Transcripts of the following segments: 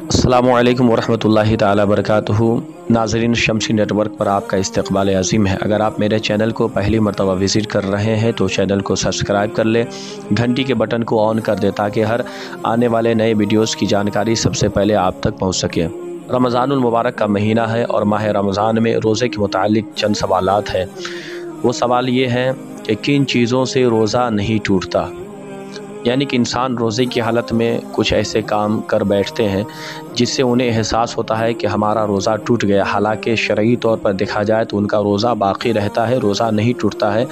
अस्सलामु अलैकुम वरहमतुल्लाहि ताला बरकातुहू। नाज़रीन, शमसी नेटवर्क पर आपका इस्तक़बाल अज़ीम है। अगर आप मेरे चैनल को पहली मरतबा विज़िट कर रहे हैं तो चैनल को सब्सक्राइब कर लें, घंटी के बटन को ऑन कर दें ताकि हर आने वाले नए वीडियोस की जानकारी सबसे पहले आप तक पहुंच सके। रमज़ानुल मुबारक का महीना है और माह रमज़ान में रोज़े के मुतालिक चंद सवालात हैं। वो सवाल ये हैं कि किन चीज़ों से रोज़ा नहीं टूटता। यानी कि इंसान रोज़े की हालत में कुछ ऐसे काम कर बैठते हैं जिससे उन्हें एहसास होता है कि हमारा रोज़ा टूट गया, हालांकि शरई तौर पर देखा जाए तो उनका रोज़ा बाकी रहता है, रोज़ा नहीं टूटता है।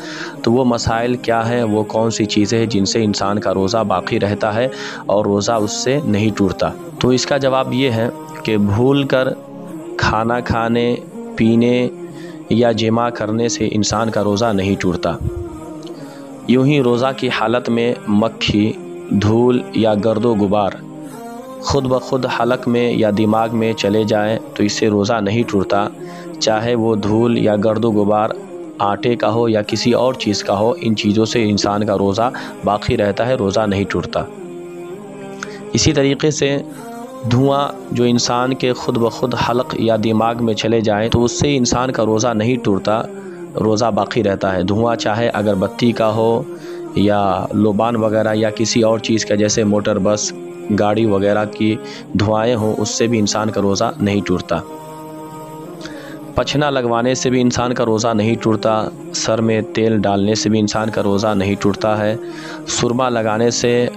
तो वो मसाइल क्या हैं, वो कौन सी चीज़ें हैं जिनसे इंसान का रोज़ा बाकी रहता है और रोज़ा उससे नहीं टूटता। तो इसका जवाब ये है कि भूल कर खाना खाने, पीने या जिमा करने से इंसान का रोज़ा नहीं टूटता। यूं ही रोज़ा की हालत में मक्खी, धूल या गर्दो गुबार खुद ब खुद हलक में या दिमाग में चले जाएं तो इससे रोज़ा नहीं टूटता। चाहे वो धूल या गर्दो गुबार आटे का हो या किसी और चीज़ का हो, इन चीज़ों से इंसान का रोज़ा बाकी रहता है, रोज़ा नहीं टूटता। इसी तरीके से धुआं जो इंसान के खुद ब खुद हलक या दिमाग में चले जाएं तो उससे इंसान का रोज़ा नहीं टूटता, रोज़ा बाकी रहता है। धुआं चाहे अगरबत्ती का हो या लोबान वगैरह या किसी और चीज़ का, जैसे मोटर बस गाड़ी वगैरह की धुआएं हों, उससे भी इंसान का रोज़ा नहीं टूटता। पछना लगवाने से भी इंसान का रोज़ा नहीं टूटता। सर में तेल डालने से भी इंसान का रोज़ा नहीं टूटता है। सुरमा लगाने से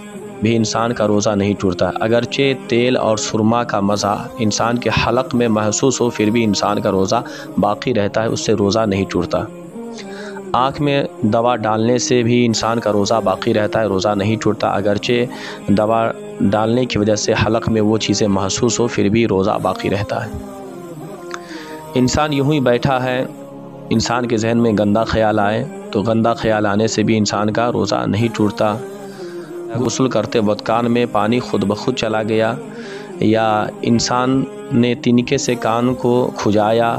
भी इंसान का रोज़ा नहीं टूटता। अगरचे तेल और सुरमा का मज़ा इंसान के हलक में महसूस हो, फिर भी इंसान का रोज़ा बाकी रहता है, उससे रोज़ा नहीं टूटता। आँख में दवा डालने से भी इंसान का रोज़ा बाकी रहता है, रोज़ा नहीं टूटता। अगरचे दवा डालने की वजह से हलक में वो चीज़ें महसूस हो, फिर भी रोज़ा बाकी रहता है। इंसान यूँ ही बैठा है, इंसान के जहन में गंदा ख्याल आए तो गंदा ख्याल आने से भी इंसान का रोज़ा नहीं टूटता। गुस्ल करते वक्त कान में पानी खुद ब खुद चला गया या इंसान ने तिनके से कान को खुजाया,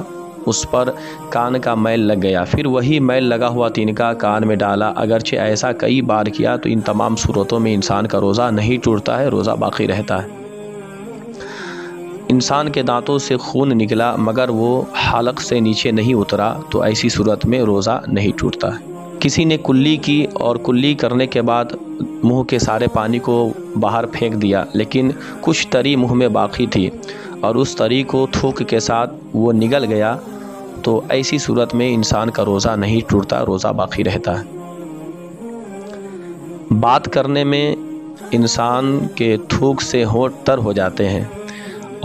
उस पर कान का मैल लग गया, फिर वही मैल लगा हुआ तिनका कान में डाला, अगरचे ऐसा कई बार किया तो इन तमाम सूरतों में इंसान का रोज़ा नहीं टूटता है, रोज़ा बाकी रहता है। इंसान के दांतों से खून निकला मगर वो हलक से नीचे नहीं उतरा तो ऐसी सूरत में रोज़ा नहीं टूटता है। किसी ने कुल्ली की और कुल्ली करने के बाद मुंह के सारे पानी को बाहर फेंक दिया, लेकिन कुछ तरी मुंह में बाकी थी और उस तरी को थूक के साथ वो निगल गया, तो ऐसी सूरत में इंसान का रोज़ा नहीं टूटता, रोज़ा बाकी रहता है। बात करने में इंसान के थूक से होंठ तर हो जाते हैं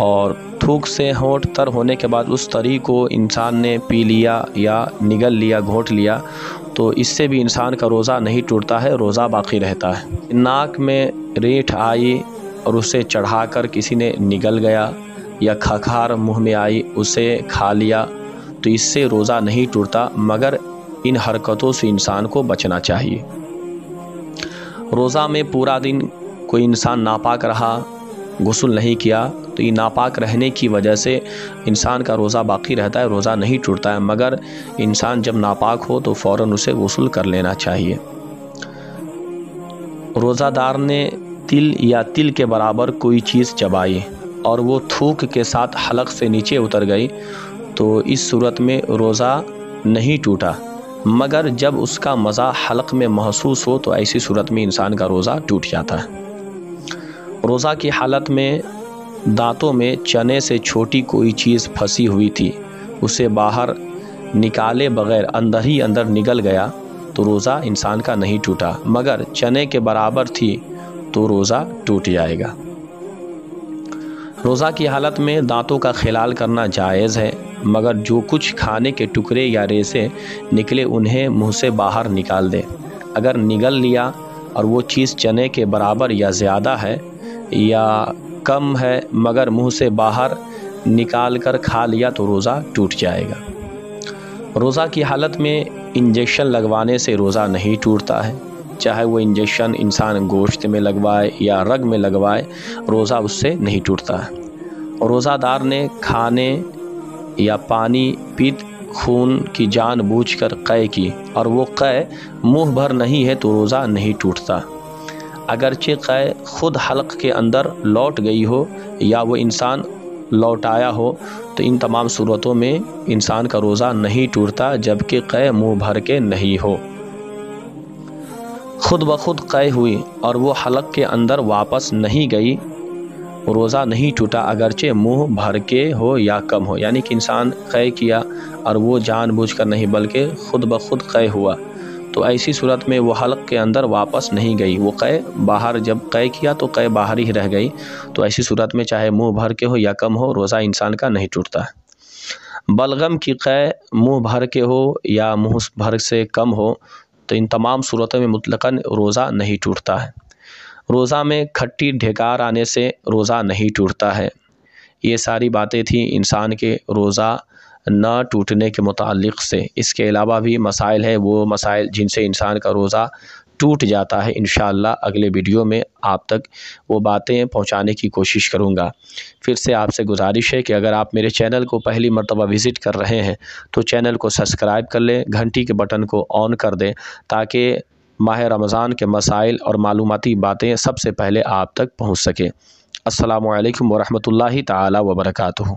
और थूक से होंठ तर होने के बाद उस तरी को इंसान ने पी लिया या निगल लिया, घोंट लिया, तो इससे भी इंसान का रोज़ा नहीं टूटता है, रोज़ा बाकी रहता है। नाक में रीठ आई और उसे चढ़ाकर किसी ने निगल गया या खखार मुंह में आई, उसे खा लिया, तो इससे रोज़ा नहीं टूटता, मगर इन हरकतों से इंसान को बचना चाहिए। रोज़ा में पूरा दिन कोई इंसान नापाक रहा, गुस्ल नहीं किया, तो ये नापाक रहने की वजह से इंसान का रोज़ा बाकी रहता है, रोज़ा नहीं टूटता है, मगर इंसान जब नापाक हो तो फ़ौरन उसे गुस्ल कर लेना चाहिए। रोज़ादार ने तिल या तिल के बराबर कोई चीज़ चबाई और वो थूक के साथ हलक से नीचे उतर गई तो इस सूरत में रोज़ा नहीं टूटा, मगर जब उसका मज़ा हलक में महसूस हो तो ऐसी सूरत में इंसान का रोज़ा टूट जाता है। रोज़ा की हालत में दांतों में चने से छोटी कोई चीज़ फंसी हुई थी, उसे बाहर निकाले बगैर अंदर ही अंदर निगल गया तो रोज़ा इंसान का नहीं टूटा, मगर चने के बराबर थी तो रोज़ा टूट जाएगा। रोज़ा की हालत में दांतों का खिलाल करना जायज़ है, मगर जो कुछ खाने के टुकड़े या रेसे निकले उन्हें मुँह से बाहर निकाल दे। अगर निगल लिया और वो चीज़ चने के बराबर या ज़्यादा है या कम है मगर मुंह से बाहर निकाल कर खा लिया तो रोज़ा टूट जाएगा। रोज़ा की हालत में इंजेक्शन लगवाने से रोज़ा नहीं टूटता है, चाहे वो इंजेक्शन इंसान गोश्त में लगवाए या रग में लगवाए, रोज़ा उससे नहीं टूटता है। रोज़ादार ने खाने या पानी पीत खून की जानबूझकर क़य की और वो क़य मुँह भर नहीं है तो रोज़ा नहीं टूटता। اگرچہ قے خود حلق کے اندر لوٹ گئی ہو یا وہ انسان لوٹایا ہو، تو ان تمام صورتوں میں انسان کا روزہ نہیں ٹوٹتا جبکہ قے منہ بھر کے نہیں ہو۔ خود بخود قے ہوئی اور وہ حلق کے اندر واپس نہیں گئی، روزہ نہیں ٹوٹا اگرچہ منہ بھر کے ہو یا کم ہو، یعنی کہ انسان قے کیا اور وہ جان بوجھ کر نہیں بلکہ خود بخود قے ہوا، تو ایسی صورت میں وہ حلق کے اندر واپس نہیں گئی، وہ قے باہر، جب قے کیا تو قے باہر ہی رہ گئی، تو ایسی صورت میں چاہے منہ بھر کے ہو یا کم ہو، روزہ انسان کا نہیں ٹوٹتا ہے۔ بلغم کی قے منہ بھر کے ہو یا منہ بھر سے کم ہو، تو ان تمام صورتوں میں مطلقاً روزہ نہیں ٹوٹتا ہے۔ روزہ میں کھٹی ڈھکار آنے سے روزہ نہیں ٹوٹتا ہے۔ یہ ساری باتیں تھیں انسان کے روزہ نہ ٹوٹنے کے متعلق سے۔ اس کے علاوہ بھی مسائل ہیں، وہ مسائل جن سے انسان کا روزہ ٹوٹ جاتا ہے، انشاءاللہ اگلے ویڈیو میں آپ تک وہ باتیں پہنچانے کی کوشش کروں گا۔ پھر سے آپ سے گزارش ہے کہ اگر آپ میرے چینل کو پہلی مرتبہ وزٹ کر رہے ہیں تو چینل کو سبسکرائب کر لیں، گھنٹی کے بٹن کو آن کر دیں تاکہ ماہ رمضان کے مسائل اور معلوماتی باتیں سب سے پہلے آپ تک پہنچ سکیں۔ السلام علیکم ورحمۃ اللہ تعالی وبرکاتہ۔